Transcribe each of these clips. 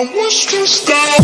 I wish to stop.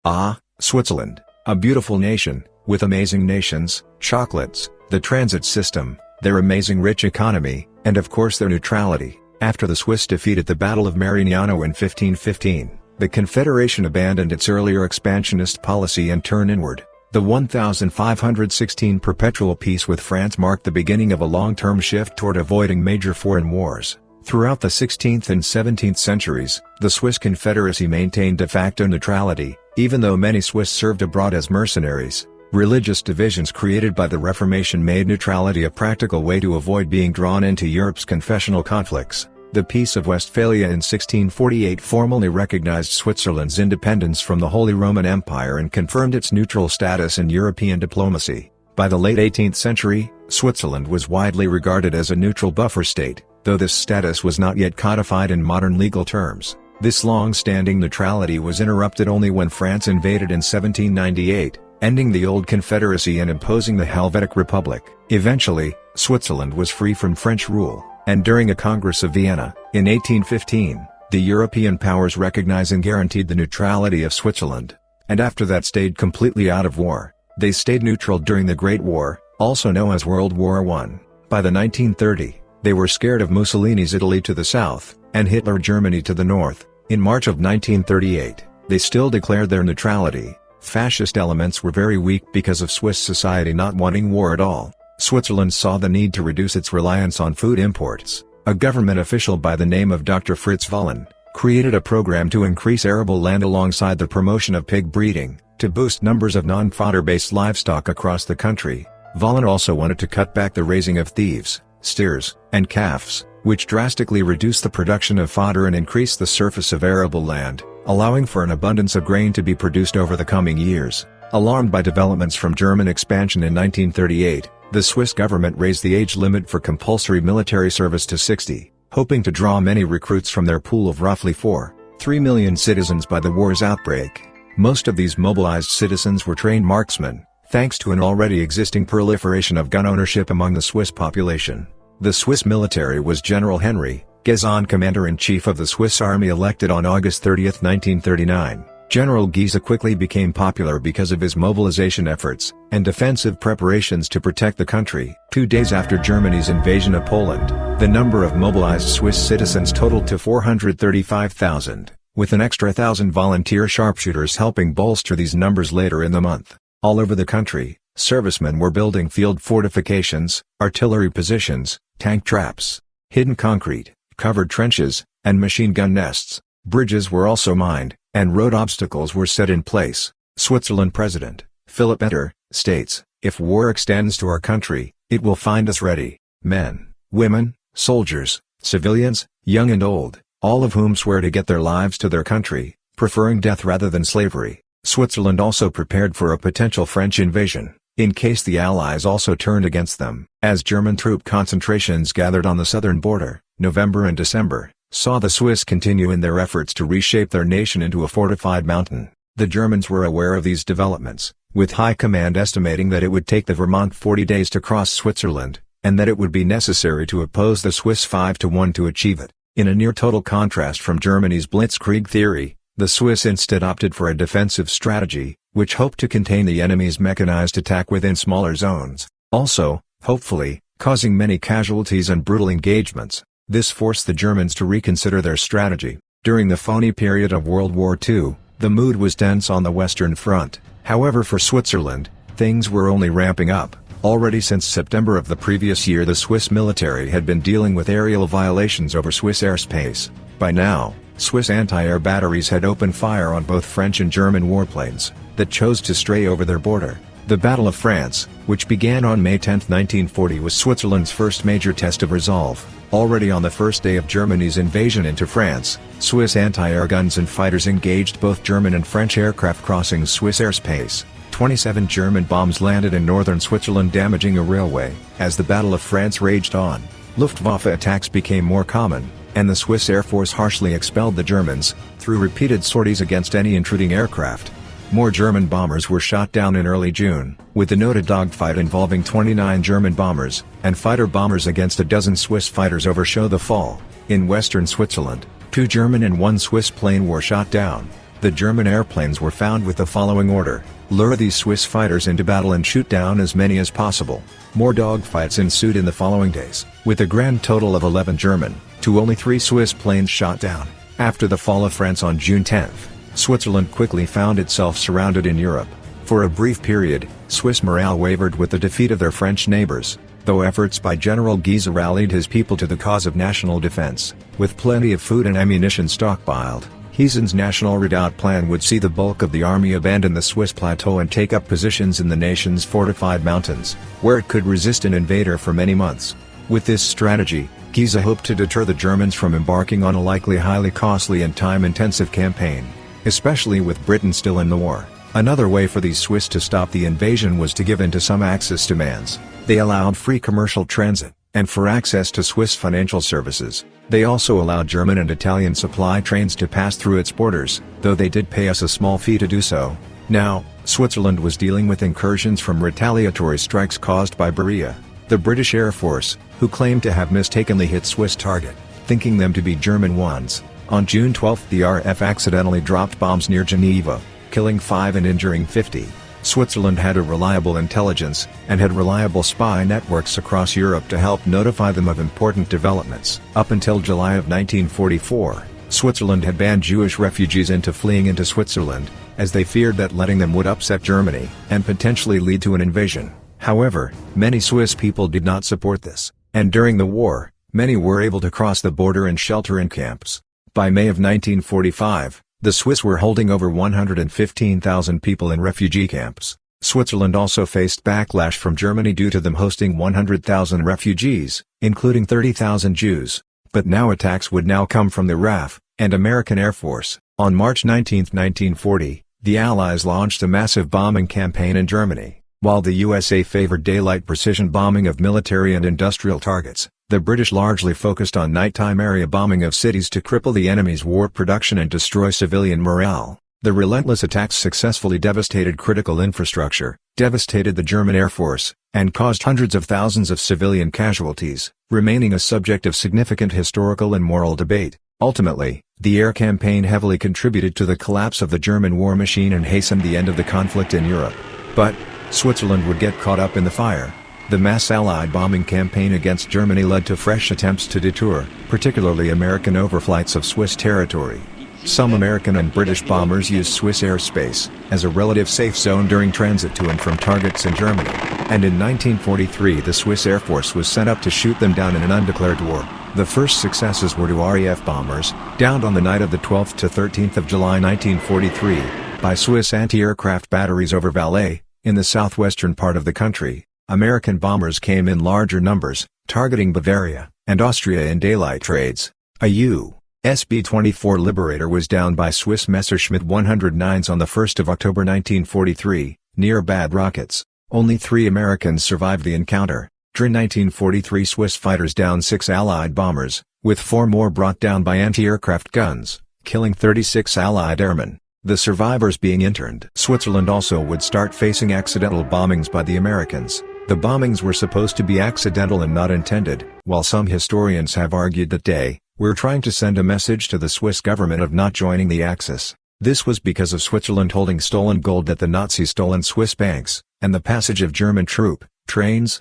Ah, Switzerland, a beautiful nation, with amazing nations, chocolates, the transit system, their amazing rich economy, and of course their neutrality. After the Swiss defeated the Battle of Marignano in 1515, the Confederation abandoned its earlier expansionist policy and turned inward. The 1516 perpetual peace with France marked the beginning of a long-term shift toward avoiding major foreign wars. Throughout the 16th and 17th centuries, the Swiss Confederacy maintained de facto neutrality, even though many Swiss served abroad as mercenaries. Religious divisions created by the Reformation made neutrality a practical way to avoid being drawn into Europe's confessional conflicts. The Peace of Westphalia in 1648 formally recognized Switzerland's independence from the Holy Roman Empire and confirmed its neutral status in European diplomacy. By the late 18th century, Switzerland was widely regarded as a neutral buffer state, though this status was not yet codified in modern legal terms. This long-standing neutrality was interrupted only when France invaded in 1798, ending the old confederacy and imposing the Helvetic Republic. Eventually, Switzerland was free from French rule, and during a Congress of Vienna, in 1815, the European powers recognized and guaranteed the neutrality of Switzerland, and after that stayed completely out of war. They stayed neutral during the Great War, also known as World War I. By the 1930s, they were scared of Mussolini's Italy to the south, and Hitler Germany to the north. In March of 1938, they still declared their neutrality. Fascist elements were very weak because of Swiss society not wanting war at all. Switzerland saw the need to reduce its reliance on food imports. A government official by the name of Dr. Fritz Wahlen created a program to increase arable land alongside the promotion of pig breeding, to boost numbers of non-fodder-based livestock across the country. Wahlen also wanted to cut back the raising of thieves, steers, and calves, which drastically reduced the production of fodder and increased the surface of arable land, allowing for an abundance of grain to be produced over the coming years. Alarmed by developments from German expansion in 1938, the Swiss government raised the age limit for compulsory military service to 60, hoping to draw many recruits from their pool of roughly 4.3 million citizens by the war's outbreak. Most of these mobilized citizens were trained marksmen, thanks to an already existing proliferation of gun ownership among the Swiss population. The Swiss military was General Henry Guézon, commander-in-chief of the Swiss army, elected on August 30, 1939. General Guézon quickly became popular because of his mobilization efforts and defensive preparations to protect the country. 2 days after Germany's invasion of Poland, the number of mobilized Swiss citizens totaled to 435,000, with an extra 1,000 volunteer sharpshooters helping bolster these numbers later in the month. All over the country, servicemen were building field fortifications, artillery positions, tank traps, hidden concrete, covered trenches, and machine gun nests. Bridges were also mined, and road obstacles were set in place. Switzerland President Philipp Etter states, "If war extends to our country, it will find us ready. Men, women, soldiers, civilians, young and old, all of whom swear to get their lives to their country, preferring death rather than slavery." Switzerland also prepared for a potential French invasion, in case the Allies also turned against them. As German troop concentrations gathered on the southern border, November and December saw the Swiss continue in their efforts to reshape their nation into a fortified mountain. The Germans were aware of these developments, with High Command estimating that it would take the Vermont 40 days to cross Switzerland, and that it would be necessary to oppose the Swiss 5-1 to achieve it. In a near-total contrast from Germany's blitzkrieg theory, the Swiss instead opted for a defensive strategy, which hoped to contain the enemy's mechanized attack within smaller zones, also, hopefully, causing many casualties and brutal engagements. This forced the Germans to reconsider their strategy. During the phony period of World War II, the mood was tense on the Western Front. However, for Switzerland, things were only ramping up. Already since September of the previous year, the Swiss military had been dealing with aerial violations over Swiss airspace. By now, Swiss anti-air batteries had opened fire on both French and German warplanes that chose to stray over their border. The Battle of France, which began on May 10, 1940, was Switzerland's first major test of resolve. Already on the first day of Germany's invasion into France, Swiss anti-air guns and fighters engaged both German and French aircraft crossing Swiss airspace. 27 German bombs landed in northern Switzerland, damaging a railway. As the Battle of France raged on, Luftwaffe attacks became more common, and the Swiss Air Force harshly expelled the Germans, through repeated sorties against any intruding aircraft. More German bombers were shot down in early June, with the noted dogfight involving 29 German bombers and fighter bombers against a dozen Swiss fighters overshadow the fall. In western Switzerland, 2 German and 1 Swiss plane were shot down. The German airplanes were found with the following order: lure these Swiss fighters into battle and shoot down as many as possible. More dogfights ensued in the following days, with a grand total of 11 German, to only 3 Swiss planes shot down. After the fall of France on June 10, Switzerland quickly found itself surrounded in Europe. For a brief period, Swiss morale wavered with the defeat of their French neighbors, though efforts by General Guise rallied his people to the cause of national defense. With plenty of food and ammunition stockpiled, Guisen's National Redoubt plan would see the bulk of the army abandon the Swiss plateau and take up positions in the nation's fortified mountains, where it could resist an invader for many months. With this strategy, Guise hoped to deter the Germans from embarking on a likely highly costly and time-intensive campaign, especially with Britain still in the war. Another way for these Swiss to stop the invasion was to give in to some Axis demands. They allowed free commercial transit, and for access to Swiss financial services. They also allowed German and Italian supply trains to pass through its borders, though they did pay us a small fee to do so. Now, Switzerland was dealing with incursions from retaliatory strikes caused by Beria, the British Air Force, who claimed to have mistakenly hit Swiss target, thinking them to be German ones. On June 12 the RF accidentally dropped bombs near Geneva, killing 5 and injuring 50. Switzerland had a reliable intelligence, and had reliable spy networks across Europe to help notify them of important developments. Up until July of 1944, Switzerland had banned Jewish refugees into fleeing into Switzerland, as they feared that letting them would upset Germany, and potentially lead to an invasion. However, many Swiss people did not support this, and during the war, many were able to cross the border and shelter in camps. By May of 1945, the Swiss were holding over 115,000 people in refugee camps. Switzerland also faced backlash from Germany due to them hosting 100,000 refugees, including 30,000 Jews. But now attacks would now come from the RAF and American Air Force. On March 19, 1940, the Allies launched a massive bombing campaign in Germany. While the USA favored daylight precision bombing of military and industrial targets, the British largely focused on nighttime area bombing of cities to cripple the enemy's war production and destroy civilian morale. The relentless attacks successfully devastated critical infrastructure, devastated the German Air Force, and caused hundreds of thousands of civilian casualties, remaining a subject of significant historical and moral debate. Ultimately, the air campaign heavily contributed to the collapse of the German war machine and hastened the end of the conflict in Europe. But Switzerland would get caught up in the fire. The mass Allied bombing campaign against Germany led to fresh attempts to detour, particularly American overflights of Swiss territory. Some American and British bombers used Swiss airspace as a relative safe zone during transit to and from targets in Germany, and in 1943 the Swiss Air Force was sent up to shoot them down in an undeclared war. The first successes were to RAF bombers, downed on the night of the 12th to 13th of July 1943, by Swiss anti-aircraft batteries over Valais, in the southwestern part of the country. American bombers came in larger numbers, targeting Bavaria and Austria in daylight raids. A U.S. B-24 Liberator was downed by Swiss Messerschmitt 109s on the 1st of October 1943, near Bad Rockets. Only 3 Americans survived the encounter. During 1943 Swiss fighters downed 6 Allied bombers, with 4 more brought down by anti-aircraft guns, killing 36 Allied airmen, the survivors being interned. Switzerland also would start facing accidental bombings by the Americans. The bombings were supposed to be accidental and not intended, while some historians have argued that they were trying to send a message to the Swiss government of not joining the Axis. This was because of Switzerland holding stolen gold that the Nazis stole in Swiss banks, and the passage of German trains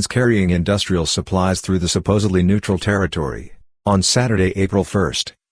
carrying industrial supplies through the supposedly neutral territory. On Saturday, April 1,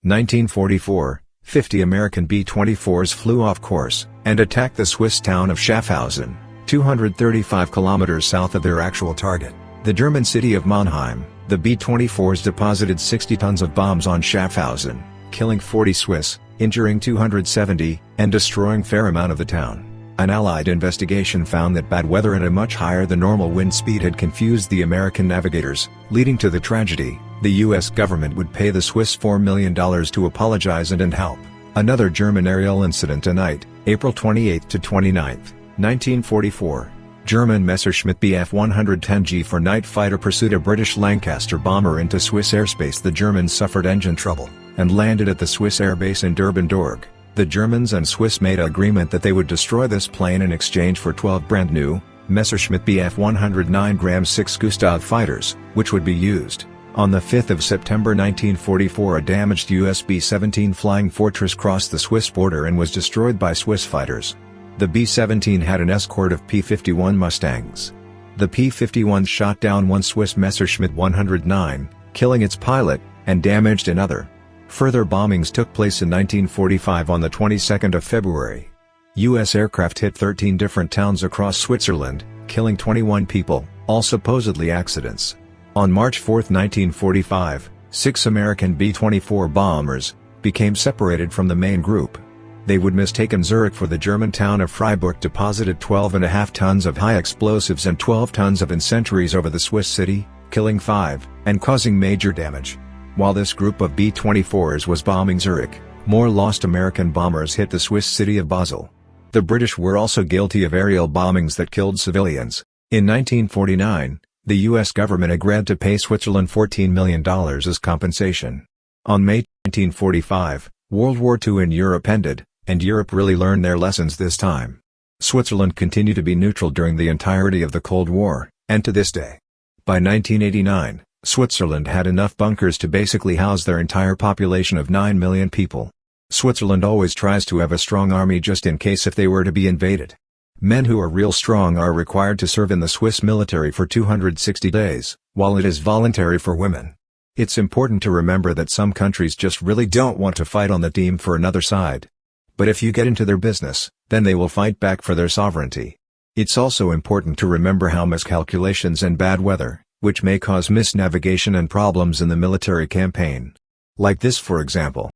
1944, 50 American B-24s flew off course and attacked the Swiss town of Schaffhausen, 235 kilometers south of their actual target, the German city of Mannheim. The B-24s deposited 60 tons of bombs on Schaffhausen, killing 40 Swiss, injuring 270, and destroying a fair amount of the town. An Allied investigation found that bad weather at a much higher than normal wind speed had confused the American navigators, leading to the tragedy. The U.S. government would pay the Swiss $4 million to apologize and help. Another German aerial incident tonight, April 28 to 29, 1944. German Messerschmitt Bf 110G for night fighter pursued a British Lancaster bomber into Swiss airspace. The Germans suffered engine trouble, and landed at the Swiss airbase in Durban-Dorg. The Germans and Swiss made an agreement that they would destroy this plane in exchange for 12 brand new Messerschmitt Bf 109 6 Gustav fighters, which would be used. On the 5th of September 1944, a damaged US B-17 Flying Fortress crossed the Swiss border and was destroyed by Swiss fighters. The B-17 had an escort of P-51 Mustangs. The P-51 shot down one Swiss Messerschmitt 109, killing its pilot, and damaged another. Further bombings took place in 1945 on the 22nd of February. U.S. aircraft hit 13 different towns across Switzerland, killing 21 people, all supposedly accidents. On March 4, 1945, 6 American B-24 bombers became separated from the main group. They would mistaken Zurich for the German town of Freiburg, deposited 12.5 tons of high explosives and 12 tons of incendiaries over the Swiss city, killing 5, and causing major damage. While this group of B-24s was bombing Zurich, more lost American bombers hit the Swiss city of Basel. The British were also guilty of aerial bombings that killed civilians. In 1949, the U.S. government agreed to pay Switzerland $14 million as compensation. On May 1945, World War II in Europe ended, and Europe really learned their lessons this time. Switzerland continued to be neutral during the entirety of the Cold War, and to this day. By 1989, Switzerland had enough bunkers to basically house their entire population of 9 million people. Switzerland always tries to have a strong army just in case if they were to be invaded. Men who are real strong are required to serve in the Swiss military for 260 days, while it is voluntary for women. It's important to remember that some countries just really don't want to fight on the team for another side. But if you get into their business, then they will fight back for their sovereignty. It's also important to remember how miscalculations and bad weather, which may cause misnavigation and problems in the military campaign. Like this, for example.